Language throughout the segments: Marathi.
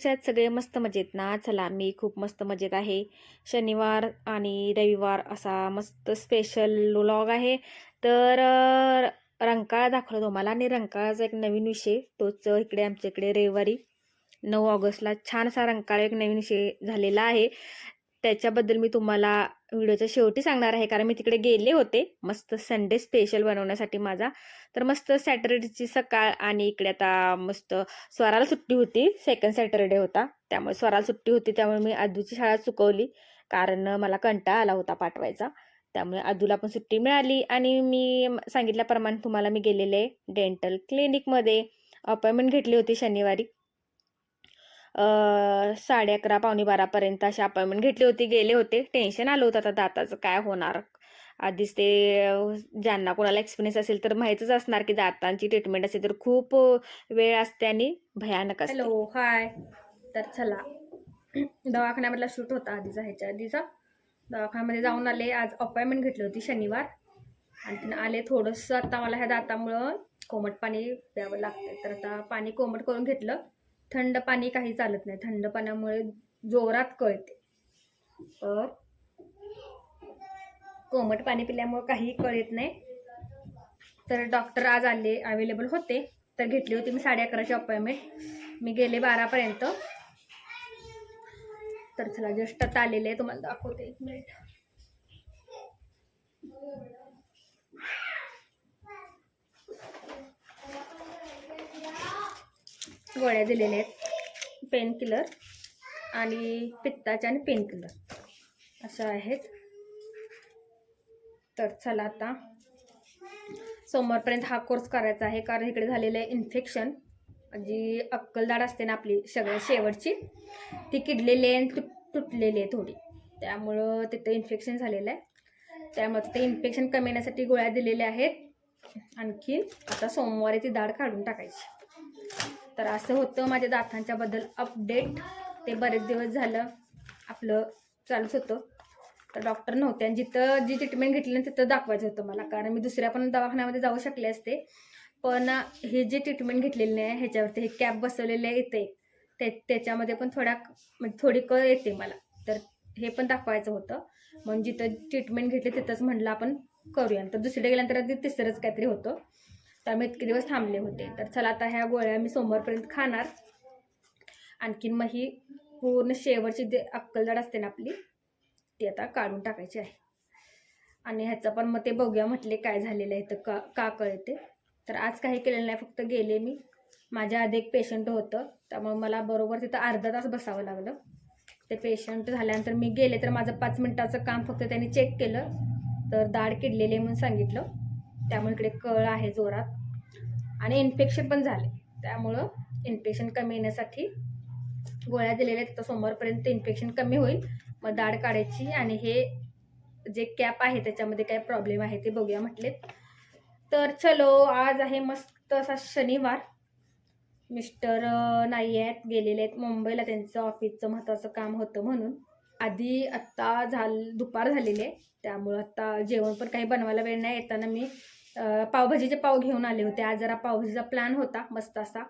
कशा आहेत सगळे? मस्त मजेत ना? चला, मी खूप मस्त मजेत आहे. शनिवार आणि रविवार असा मस्त स्पेशल व्लॉग आहे. तर रंकाळा दाखवला तुम्हाला आणि रंकाळाचा एक नवीन विषय तोच इकडे आमच्या इकडे रविवारी 9 ऑगस्टला छानसा रंकाळा एक नवीन विषय झालेला आहे. त्याच्याबद्दल मी तुम्हाला व्हिडिओच्या शेवटी सांगणार आहे, कारण मी तिकडे गेले होते मस्त संडे स्पेशल बनवण्यासाठी माझा. तर मस्त सॅटर्डेची सकाळ आणि इकडे आता मस्त स्वराला सुट्टी होती, सेकंड सॅटरडे होता, त्यामुळे स्वराला सुट्टी होती. त्यामुळे मी आदूची शाळा चुकवली, कारण मला कंटाळा आला होता पाठवायचा. त्यामुळे आदूला पण सुट्टी मिळाली आणि मी सांगितल्याप्रमाणे तुम्हाला मी गेलेले डेंटल क्लिनिकमध्ये. अपॉइंटमेंट घेतली होती शनिवारी 11:30 पावणे 12पर्यंत अशी अपॉइंटमेंट घेतली होती. गेले होते, टेन्शन आलं होतं आता दाताचं काय होणार. आधीच ते ज्यांना कोणाला एक्सपिरियन्स असेल तर माहीतच असणार की दातांची ट्रीटमेंट असेल तर खूप वेळ असते आणि भयानक असते. हॅलो, हाय. तर चला, दवाखान्यामधला शूट होता आधीचा, ह्याच्या आधीचा दवाखान्यामध्ये जाऊन आले. आज अपॉइंटमेंट घेतली होती शनिवार आणि आले. थोडंसं आता मला ह्या दातामुळं कोमट पाणी द्यावं लागतं, तर आता पाणी कोमट करून घेतलं. थंड पाणी काही चालत नाही, थंड पाण्यामुळे जोरात कळते. तर कोमट पाणी पिल्यामुळे काही कळत नाही. तर डॉक्टर आज आले, अवेलेबल होते, तर घेतली होती मी 11:30ची अपॉइंटमेंट. मी गेले 12पर्यंत. तर चला, जस्ट आता आलेले आहे, तुम्हाला दाखवते, 1 मिनिट. गोळ्या दिलेल्या आहेत, पेन किलर आणि पित्ताच्या आणि पेन किलर अशा आहेत. तर चला, आता सोमवारपर्यंत हा कोर्स करायचा आहे, कारण इकडे झालेलं आहे इन्फेक्शन. जी अक्कलदाढ असते ना आपली सगळ्यात शेवटची, ती किडलेली आहे आणि तुटलेली आहे थोडी, त्यामुळं तिथं इन्फेक्शन झालेलं आहे. त्यामुळे ते इन्फेक्शन कमी येण्यासाठी गोळ्या दिलेल्या आहेत. आणखी आता सोमवारी ती दाढ काढून टाकायची. तर असं होतं माझ्या दातांच्याबद्दल अपडेट. ते बरेच दिवस झालं आपलं चालूच होतं. तर डॉक्टर नव्हते आणि जिथं जी ट्रीटमेंट घेतली ना तिथं दाखवायचं होतं मला, कारण मी दुसऱ्या पण दवाखान्यामध्ये जाऊ शकले असते. पण हे जे ट्रीटमेंट घेतलेली नाही ह्याच्यावरती हे कॅप बसवलेले येते, त्याच्यामध्ये पण म्हणजे थोडी कळ येते मला, तर हे पण दाखवायचं होतं. मग जिथं ट्रीटमेंट घेतली तिथंच म्हटलं आपण करूया. तर दुसरीकडे गेल्यानंतर तिसरंच काहीतरी होतं, त्यामुळे इतके दिवस थांबले होते. तर चला, आता ह्या गोळ्या मी सोमवारपर्यंत खाणार. आणखीन मग ही पूर्ण शेवटची जे अक्कलदाढ असते ना आपली, ती आता काढून टाकायची आहे. आणि ह्याचं पण मग ते बघूया म्हटले काय झालेलं आहे तर का कळते. तर आज काही केलेलं नाही, फक्त गेले मी. माझ्या आधी एक पेशंट होतं, त्यामुळे मला बरोबर तिथं अर्धा तास बसावं लागलं. ते पेशंट झाल्यानंतर मी गेले, तर माझं 5 मिनिटाचं काम फक्त त्यांनी चेक केलं, तर दाढ किडलेली म्हणून सांगितलं. त्यामुळे इकडे कळ आहे जोरात आणि इन्फेक्शन पण झाले, त्यामुळं इन्फेक्शन कमी येण्यासाठी गोळ्या दिलेल्या आहेत. तर सोमवारपर्यंत इन्फेक्शन कमी होईल, मग दाढ काढायची. आणि हे जे कॅप आहे त्याच्यामध्ये काय प्रॉब्लेम आहे ते बघूया म्हटले. तर चलो, आज आहे मस्त असा शनिवार. मिस्टर नाही आहेत, गेलेले आहेत मुंबईला, त्यांचं ऑफिसचं महत्त्वाचं काम होतं म्हणून. आधी आत्ता दुपार झालेली आहे, त्यामुळं आत्ता जेवण पण काही बनवायला वेळ नाही. येताना मी पावभाजीचे पाव घेऊन आले होते. आज जरा पावभाजीचा प्लॅन होता, मस्त असा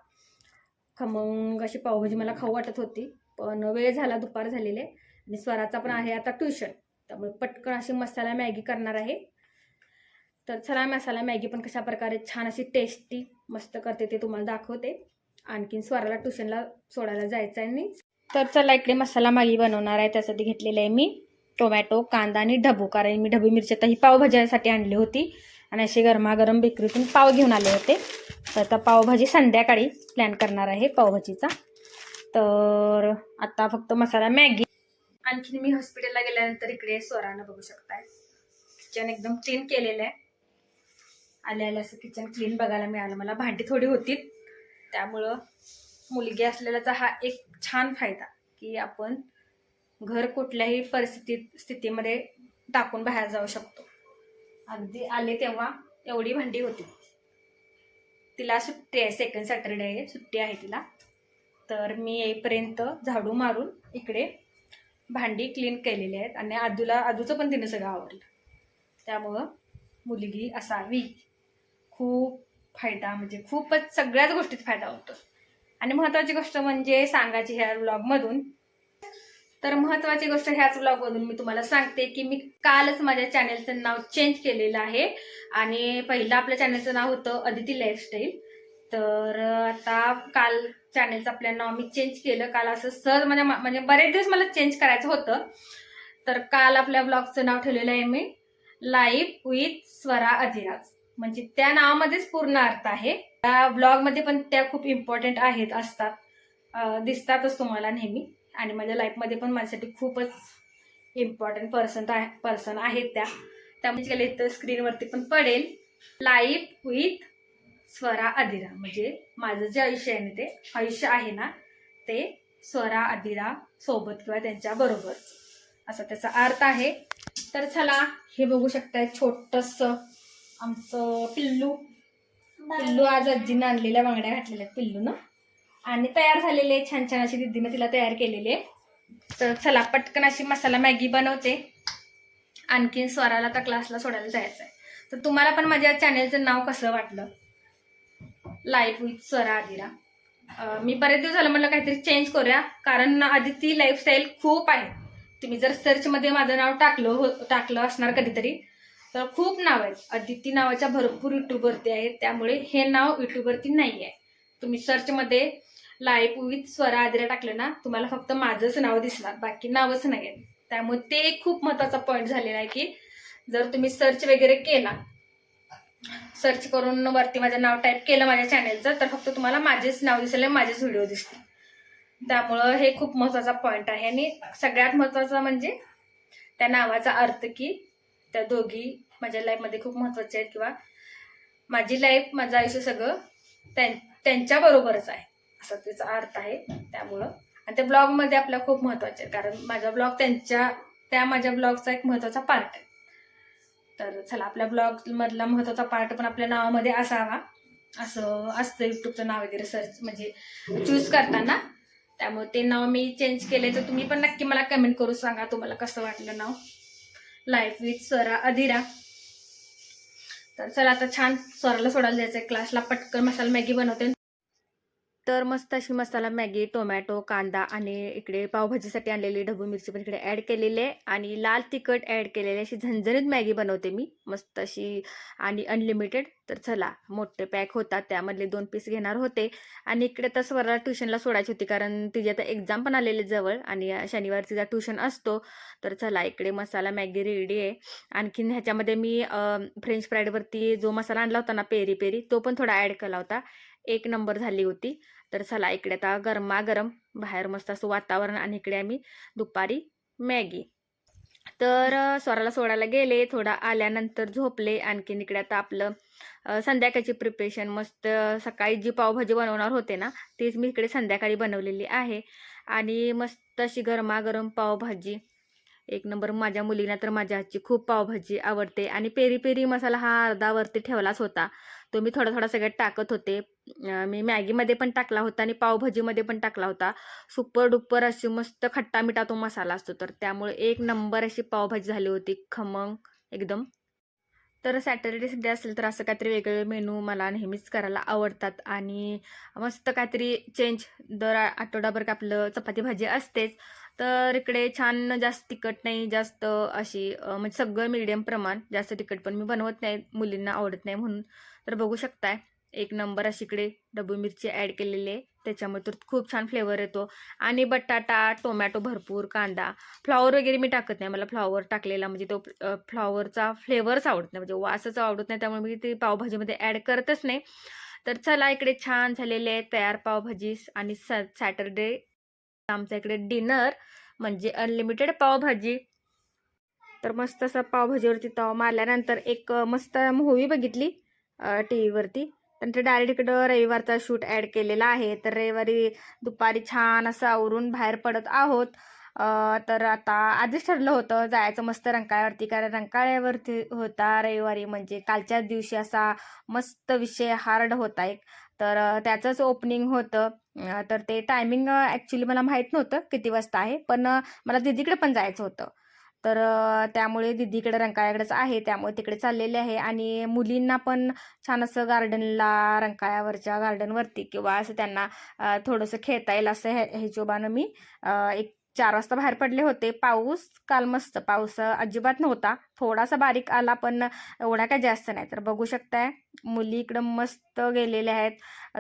खमंग अशी पावभाजी मला खाऊ वाटत होती, पण वेळ झाला, दुपार झालेले. आणि स्वराचा पण आहे आता ट्युशन, त्यामुळे पटकन अशी मसाला मॅगी करणार आहे. तर चला, मसाला मॅगी पण कशा प्रकारे छान अशी टेस्टी मस्त करते ते तुम्हाला दाखवते. आणखीन स्वराला ट्युशनला सोडायला जायचं आहे. आणि तर चला, इकडे मसाला मॅगी बनवणार आहे. त्यासाठी घेतलेलं आहे मी टोमॅटो, कांदा आणि ढबू, कारण मी ढबू मिरची आता ही पावभाजीसाठी आणली होती आणि अशी गरमागरम बेकरीतून पाव घेऊन आले होते. तर आता पावभाजी संध्याकाळी प्लॅन करणार आहे पावभाजीचा. तर आता फक्त मसाला मॅगी. आणखीन मी हॉस्पिटलला गेल्यानंतर इकडे स्वरानं बघू शकताय किचन एकदम क्लीन केलेलं आहे. आले असं किचन क्लीन बघायला मिळालं मला. भांडी थोडी होती, त्यामुळं मुलगी असलेल्याचा हा एक छान फायदा की आपण घर कुठल्याही स्थितीमध्ये टाकून बाहेर जाऊ शकतो. अगदी आले तेव्हा एवढी भांडी होती. तिला सुट्टी आहे, सेकंड सॅटरडे आहे, सुट्टी आहे तिला. तर मी येईपर्यंत झाडू मारून इकडे भांडी क्लीन केलेली आहेत. आणि आदूचं पण तिने सगळं आवडलं. त्यामुळं मुलगी असावी, खूप फायदा, म्हणजे खूपच सगळ्याच गोष्टीत फायदा होतो. आणि महत्त्वाची गोष्ट म्हणजे सांगायची ह्या व्लॉगमधून, तर महत्त्वाची गोष्ट ह्याच व्लॉगमधून मी तुम्हाला सांगते की मी कालच माझ्या चॅनलचं नाव चेंज केलेलं आहे. आणि पहिलं आपल्या चॅनलचं नाव होतं अदिती लाईफस्टाईल. तर आता काल चॅनलचं आपलं नाव मी चेंज केलं. काल असं सहज म्हणजे बरेच दिवस मला चेंज करायचं होतं. तर काल आपल्या ब्लॉगचं नाव ठेवलेलं आहे मी लाईफ विथ स्वरा अधिराज. म्हणजे त्या नावामध्येच पूर्ण अर्थ आहे. त्या ब्लॉगमध्ये पण त्या खूप इम्पॉर्टंट असतात, दिसतातच तुम्हाला नेहमी. आणि माझ्या लाईफमध्ये पण माझ्यासाठी खूपच इम्पॉर्टंट पर्सन आहेत त्यामुळे इथं स्क्रीनवरती पण पडेल लाईफ विथ स्वरा अधिरा. म्हणजे माझं जे आयुष्य आहे ना, ते आयुष्य आहे ना ते स्वरा अधिरा सोबत किंवा त्यांच्या बरोबर, असा त्याचा अर्थ आहे. तर चला, हे बघू शकताय छोटस आमचं पिल्लू आज आजीनं आणलेल्या बांगड्या घातलेल्या आहेत पिल्लू ना, आणि तयार झालेले छान छान अशी दीदीनं तिला तयार केलेली आहे. तर चला पटकन अशी मसाला मॅगी बनवते. आणखीन स्वराला तर क्लासला सोडायला जायचं आहे. तर तुम्हाला पण माझ्या चॅनलचं नाव कसं वाटलं, लाईफ विथ स्वरा अधिरा? मी बरेच दिवस झालं म्हटलं काहीतरी चेंज करूया, कारण अदिती लाईफस्टाईल खूप आहे. तुम्ही जर सर्चमध्ये माझं नाव टाकलं असणार कधीतरी, तर खूप नाव आहेत. अदिती नावाच्या भरपूर युट्यूबवरती आहेत. त्यामुळे हे नाव युट्यूबवरती नाही आहे. तुम्ही सर्चमध्ये लाईफ विथ स्वरा अधिरा टाकलं ना, तुम्हाला फक्त माझंच नाव दिसणार, बाकी नावच नाही आहे. त्यामुळे ते एक खूप महत्त्वाचा पॉईंट झालेला आहे की जर तुम्ही सर्च वगैरे केला, सर्च करून वरती माझं नाव टाईप केलं माझ्या चॅनलचं, तर फक्त तुम्हाला माझेच नाव दिसेल, माझेच व्हिडिओ दिसतील. त्यामुळं हे खूप महत्त्वाचा पॉईंट आहे. आणि सगळ्यात महत्त्वाचा म्हणजे त्या नावाचा अर्थ, की त्या दोघी माझ्या लाईफमध्ये खूप महत्त्वाच्या आहेत, किंवा माझी लाईफ, माझं आयुष्य सगळं त्यांच्या बरोबरच आहे, असा त्याचा अर्थ आहे. त्यामुळं आणि त्या ब्लॉगमध्ये आपल्या खूप महत्त्वाचे आहे, कारण माझा ब्लॉग माझ्या ब्लॉगचा एक महत्त्वाचा पार्ट आहे. तर चला, आपल्या ब्लॉग मधला महत्त्वाचा पार्ट पण आपल्या नावामध्ये असावा, असं असतं युट्यूबचं नाव वगैरे सर्च म्हणजे चूज करताना. त्यामुळे ते नाव मी चेंज केले. तर तुम्ही पण नक्की मला कमेंट करून सांगा तुम्हाला कसं वाटलं नाव लाईफ विथ स्वरा अधिरा. तर चला, आता छान स्वराला सोडायला जायचंय क्लासला. पटकन मसाला मॅगी बनवते. तर मस्त अशी मसाला मॅगी, टोमॅटो, कांदा आणि इकडे पावभाजीसाठी आणलेली ढबू मिरची पण इकडे ॲड केलेली आहे, आणि लाल तिखट ॲड केलेले. अशी झणझणीत मॅगी बनवते मी मस्त अशी, आणि अनलिमिटेड. तर चला, मोठे पॅक होतात, त्यामधले 2 पीस घेणार होते. आणि इकडे तर स्वराला ट्युशनला सोडायची होती, कारण तिची आता एक्झाम पण आलेली जवळ, आणि शनिवार तिचा ट्युशन असतो. तर चला, इकडे मसाला मॅगी रेडी आहे. आणखीन ह्याच्यामध्ये मी फ्रेंच फ्राईडवरती जो मसाला आणला होता ना, पेरी पेरी, तो पण थोडा ॲड केला होता. एक नंबर झाली होती. तर चला, इकडे आता गरमागरम बाहेर मस्त असं वातावरण, आणि इकडे आम्ही दुपारी मॅगी. तर स्वराला सोडायला गेले, थोडा आल्यानंतर झोपले. आणखीन इकडे आता आपलं संध्याकाळची प्रिपरेशन, मस्त सकाळी जी पावभाजी बनवणार होते ना, तीच मी इकडे संध्याकाळी बनवलेली आहे. आणि मस्त अशी गरमागरम पावभाजी, एक नंबर. माझ्या मुलींना तर माझ्या हातची खूप पावभाजी आवडते. आणि पेरी पेरी मसाला हा अर्धावरती ठेवलाच होता, तो मी थोडा थोडा सगळ्यात टाकत होते. मी मॅगीमध्ये पण टाकला होता आणि पावभाजीमध्ये पण टाकला होता. सुपर डुपर अशी मस्त खट्टा मिठा तो मसाला असतो, तर त्यामुळे एक नंबर अशी पावभाजी झाली होती, खमंग एकदम. तर सॅटर्डे संडे असेल तर असं काहीतरी वेगळे मेनू मला नेहमीच करायला आवडतात. आणि मस्त काहीतरी चेंज, दर आठवडाभर आपलं चपाती भाजी असतेच. तर इकडे छान, जास्त तिखट नाही, जास्त अशी म्हणजे सगळं मीडियम प्रमाण. जास्त तिखट पण मी बनवत नाही, मुलींना आवडत नाही म्हणून. तर बघू शकताय, एक नंबर अशी इकडे डबू मिरची ॲड केलेली आहे, त्याच्यामुळे तर खूप छान फ्लेवर येतो. आणि बटाटा, टोमॅटो भरपूर, कांदा, फ्लॉवर वगैरे मी टाकत नाही. मला फ्लॉवर टाकलेला म्हणजे तो फ्लॉवरचा फ्लेवरच आवडत नाही, म्हणजे वासच आवडत नाही, त्यामुळे मी ती पावभाजीमध्ये ॲड करतच नाही. तर चला, इकडे छान झालेले आहे तयार पावभाजी. आणि सॅटरडे आमच्या इकडे डिनर म्हणजे अनलिमिटेड पावभाजी. तर मस्त असं पावभाजीवरती तवा मारल्यानंतर एक मस्त मूव्ही बघितली टी व्हीवरती. नंतर डायरेक्ट इकडं रविवारचा शूट ॲड केलेला आहे. तर रविवारी दुपारी छान असं आवरून बाहेर पडत आहोत. तर आता आधीच ठरलं होतं जायचं मस्त रंकाळ्यावरती, कारण रंकाळ्यावरती होता रविवारी, म्हणजे कालच्याच दिवशी असा मस्त विषय हार्ड होता एक. तर त्याचंच ओपनिंग होतं. तर ते टायमिंग ॲक्च्युली मला माहीत नव्हतं किती वाजता आहे, पण मला दीदीकडे पण जायचं होतं. तर त्यामुळे दीदीकडे रंकाळ्याकडेच आहे, त्यामुळे तिकडे चाललेले आहे. आणि मुलींना पण छान असं गार्डनला, रंकाळ्यावरच्या गार्डनवरती किंवा असं त्यांना थोडंसं खेळता येईल असं हिशोबानं मी एक 4 वाजता बाहेर पडले होते. पाऊस काल मस्त, पाऊस अजिबात नव्हता, थोडासा बारीक आला पण एवढा काय जास्त नाही. तर बघू शकताय मुली इकडं मस्त गेलेल्या आहेत.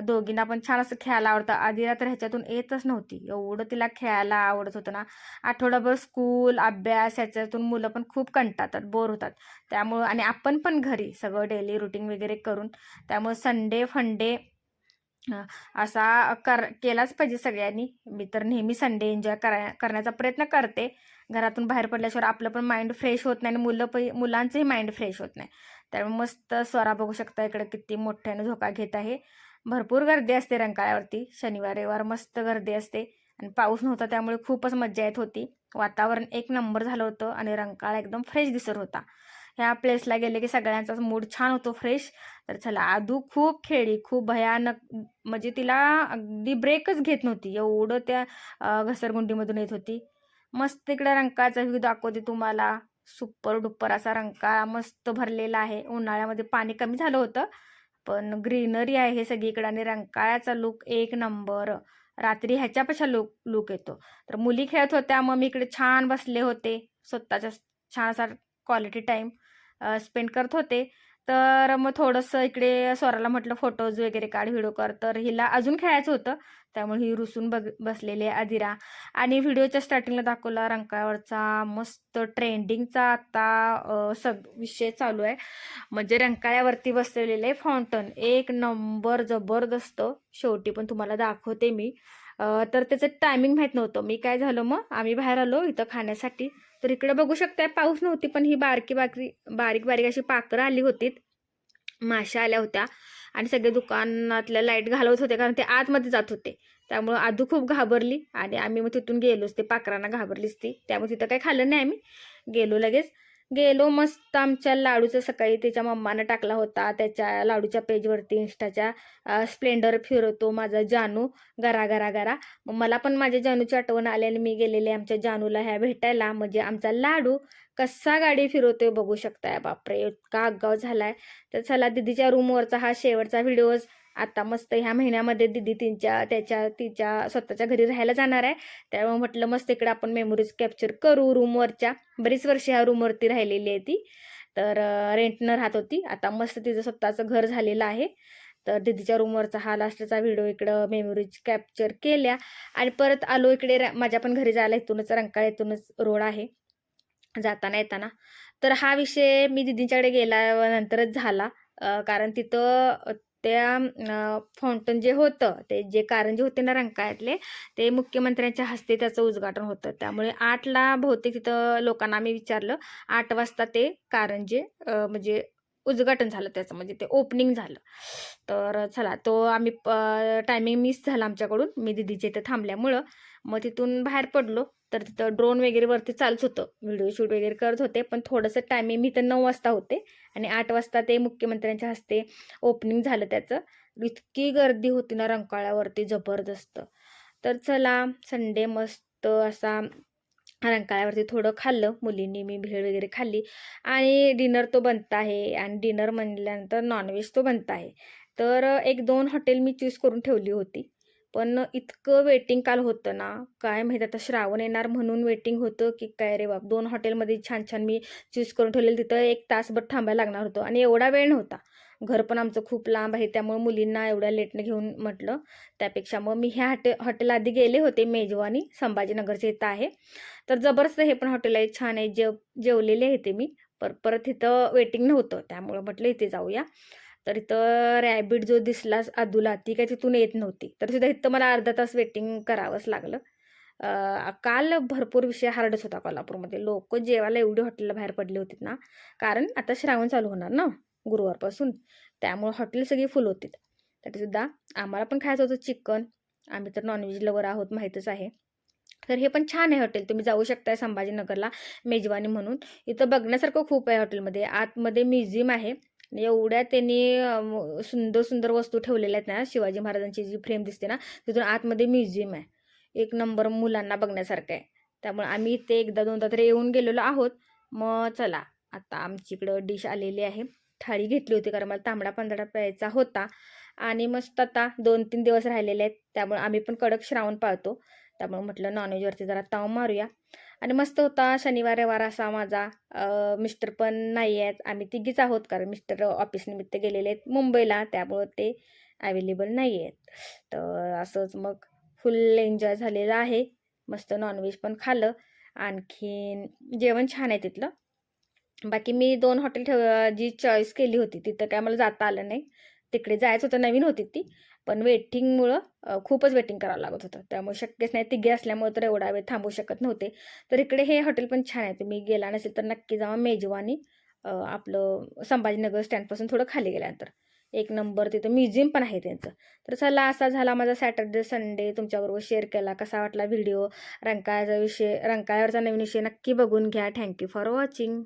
दोघींना पण छान असं खेळायला आवडतं. आधीला तर ह्याच्यातून येतच नव्हती, एवढं तिला खेळायला आवडत होतं ना. आठवडाभर स्कूल, अभ्यास ह्याच्यातून मुलं पण खूप कंटाळतात, बोर होतात. त्यामुळं आणि आपण पण घरी सगळं डेली रुटीन वगैरे करून, त्यामुळे संडे फंडे असा केलाच पाहिजे सगळ्यांनी. मी तर नेहमी संडे एन्जॉय करण्याचा प्रयत्न करते. घरातून बाहेर पडल्याशिवाय आपलं पण माइंड फ्रेश होत नाही आणि मुलांचंही माइंड फ्रेश होत नाही. त्यामुळे मस्त स्वरा बघू शकता इकडे किती मोठ्याने झोका घेत आहे. भरपूर गर्दी असते रंकाळ्यावरती, शनिवार रविवार मस्त गर्दी असते. आणि पाऊस नव्हता त्यामुळे खूपच मज्जा येत होती. वातावरण एक नंबर झालं होतं आणि रंकाळा एकदम फ्रेश दिसत होता. ह्या प्लेसला गेले की सगळ्यांचाच मूड छान होतो फ्रेश. तर चला, आदू खूप खेळली, खूप भयानक, म्हणजे तिला अगदी ब्रेकच घेत नव्हती, एवढं त्या घसरगुंडीमधून येत होती. मस्त इकडे रंकाळाचा व्ह्यू दाखवते तुम्हाला. सुपर डुपर असा रंकाळा मस्त भरलेला आहे. उन्हाळ्यामध्ये पाणी कमी झालं होतं, पण ग्रीनरी आहे सगळीकडे आणि रंकाळ्याचा लुक एक नंबर. रात्री ह्याच्यापेक्षा लुक येतो. तर मुली खेळत होत्या, मग मी इकडे छान बसले होते, स्वतःच्या छान असा क्वालिटी टाईम स्पेंड करत होते. तर मग थोडंसं इकडे स्वराला म्हटलं फोटोज वगैरे काढ, व्हिडिओ कर. तर हिला अजून खेळायचं होतं, त्यामुळे ही रुसून बसलेली आहे अदिरा. आणि व्हिडिओच्या स्टार्टिंगला दाखवला रंकाळ्यावरचा मस्त ट्रेंडिंगचा आता विषय चालू आहे. म्हणजे रंकाळ्यावरती बसलेले फाउंटन एक नंबर जबरदस्त. शेवटी पण तुम्हाला दाखवते मी. तर त्याचं टायमिंग माहीत नव्हतं. मी काय झालं, मग आम्ही बाहेर आलो इथं खाण्यासाठी. तर इकडे बघू शकताय पाऊस नव्हती, पण ही बारीक बारीक अशी पाखरं आली होती, माश्या आल्या होत्या. आणि सगळे दुकानातल्या लाईट घालवत होते, कारण ते आतमध्ये जात होते. त्यामुळं आदू खूप घाबरली आणि आम्ही मग तिथून गेलोच. ते पाखरांना घाबरलीच ती, त्यामुळे तिथं काही खाल्लं नाही आम्ही. गेलो लगेच. गेलो मस्त आमच्या लाडूचं सकाळी त्याच्या मम्मानं टाकला होता त्याच्या लाडूच्या पेजवरती इंस्टाच्या, स्प्लेंडर फिरवतो माझा जानू गरा गरा गरा. मग मला पण माझ्या जानूची आठवण आली आणि मी गेलेले आमच्या जानूला ह्या भेटायला. म्हणजे आमचा लाडू कसा गाडी फिरवतोय बघू शकताय. बापरे, इतका आगाव झालाय. तर चला, दीदीच्या रूमवरचा हा शेवटचा व्हिडिओ. आता मस्त ह्या महिन्यामध्ये दीदी तिच्या स्वतःच्या घरी राहायला जाणार आहे. त्यामुळे म्हटलं मस्त इकडे आपण मेमोरीज कॅप्चर करू रूमवरच्या. बरीच वर्ष ह्या रूमवरती राहिलेली आहे ती. तर रेंटनं राहत होती, आता मस्त तिचं स्वतःचं घर झालेलं आहे. तर दीदीच्या रूमवरचा हा लास्टचा व्हिडिओ इकडं मेमोरीज कॅप्चर केल्या. आणि परत आलो इकडे माझ्या पण घरी जायला. इथूनच रंकाळ्यातूनच रोड आहे जाताना येताना. तर हा विषय मी दीदींच्याकडे गेल्यानंतरच झाला. कारण तिथं त्या फाउंटन जे होतं, ते जे कारंजे होते ना रंकाळ्यातले, ते मुख्यमंत्र्यांच्या हस्ते त्याचं उद्घाटन होतं. त्यामुळे 8ला बहुतेक तिथं लोकांना आम्ही विचारलं, 8 वाजता ते कारंजे म्हणजे उद्घाटन झालं त्याचं, म्हणजे ते ओपनिंग झालं. तर चला, तो आम्ही टायमिंग मिस झाला आमच्याकडून, मी दीदीच्या इथं थांबल्यामुळं. मग तिथून बाहेर पडलो. तर तिथं ड्रोन वगैरे वरती चालूच होतं, व्हिडिओ शूट वगैरे करत होते. पण थोडंसं टायमिंग, मी तर 9 वाजता होते आणि 8 वाजता ते मुख्यमंत्र्यांच्या हस्ते ओपनिंग झालं त्याचं. इतकी गर्दी होती ना रंकाळ्यावरती, जबरदस्त. तर चला, संडे मस्त असा रंकाळ्यावरती थोडं खाल्लं मुलींनी, मी भेळ वगैरे खाल्ली. आणि डिनर तो बनता आहे, आणि डिनर म्हणल्यानंतर नॉनव्हेज तो बनता आहे. तर 1-2 हॉटेल मी चूज करून ठेवली होती. पण इतकं वेटिंग काल होतं ना, काय माहीत आता श्रावण येणार म्हणून वेटिंग होतं की काय रे बाप. 2 हॉटेलमध्ये छान छान मी चूज करून ठेवलेलं. तिथं 1 तासभर थांबायला लागणार होतं आणि एवढा वेळ नव्हता. घर पण आमचं खूप लांब आहे, त्यामुळे मुलींना एवढ्या लेटनं घेऊन म्हटलं, त्यापेक्षा मग मी ह्या हॉटेल आधी गेले होते. मेजवानी संभाजीनगरच्या इथं आहे. तर जबरदस्त हे पण हॉटेल आहे, छान आहे. जेवलेले आहे ते मी. परत इथं वेटिंग नव्हतं, त्यामुळं म्हटलं इथे जाऊया. तर इथं रॅबिट जो दिसला आदूला, ती काय तिथून येत नव्हती. तर सुद्धा इथं मला अर्धा तास वेटिंग करावंच लागलं. काल भरपूर विषय हार्डच होता कोल्हापूरमध्ये. लोक जेवायला एवढी हॉटेलला बाहेर पडली होती ना, कारण आता श्रावण चालू होणार ना गुरुवारपासून, त्यामुळे हॉटेल सगळी फुल होती. तरीसुद्धा आम्हाला पण खायचं होतं चिकन. आम्ही तर नॉनव्हेज लवर आहोत, माहीतच आहे. तर हे पण छान आहे हॉटेल, तुम्ही जाऊ शकताय संभाजीनगरला, मेजवानी म्हणून. इथं बघण्यासारखं खूप आहे हॉटेलमध्ये. आतमध्ये म्युझियम आहे. एवढ्या त्यांनी सुंदर सुंदर वस्तू ठेवलेल्या आहेत ना. शिवाजी महाराजांची जी फ्रेम दिसते ना, तिथून आतमध्ये म्युझियम आहे. एक नंबर मुलांना बघण्यासारखं आहे. त्यामुळे आम्ही इथे एकदा दोनदा तरी येऊन गेलेलो आहोत. मग चला आता आमची इकडं डिश आलेली आहे. थाळी घेतली होती कारण मला तांबडा पांढरा प्यायचा होता आणि मस्त आता 2-3 दिवस राहिलेले आहेत. त्यामुळे आम्ही पण कडक श्रावण पाळतो. त्यामुळे म्हटलं नॉनव्हेजवरती जरा ताव मारूया आणि मस्त होता. शनिवार रविवार असा माझा. मिस्टर पण नाही आहेत, आम्ही तिघीच आहोत कारण मिस्टर ऑफिसनिमित्त गेलेले आहेत मुंबईला, त्यामुळं ते अवेलेबल नाही आहेत. तर असंच मग फुल एन्जॉय झालेला आहे. मस्त नॉनव्हेज पण खाल्लं. आणखीन जेवण छान आहे तिथलं. बाकी मी 2 हॉटेल जी चॉईस केली होती तिथं काय मला जाता आलं नाही. तिकडे जायचं होतं, नवीन होती ती. पण वेटिंगमुळं खूपच वेटिंग करावं लागत होतं. त्यामुळे शक्यच नाही. तिघे असल्यामुळे तर एवढा वेळ थांबू शकत नव्हते. तर इकडे हे हॉटेल पण छान आहे. तुम्ही गेला नसेल तर नक्की जावा. मेजवानी आपलं संभाजीनगर स्टँडपासून थोडं खाली गेल्यानंतर. एक नंबर तिथं म्युझियम पण आहे त्यांचं. तर चला असा झाला माझा सॅटर्डे संडे तुमच्याबरोबर शेअर केला. कसा वाटला व्हिडिओ? रंकाळ्यावरचा नवीन विषय नक्की बघून घ्या. Thank you for watching.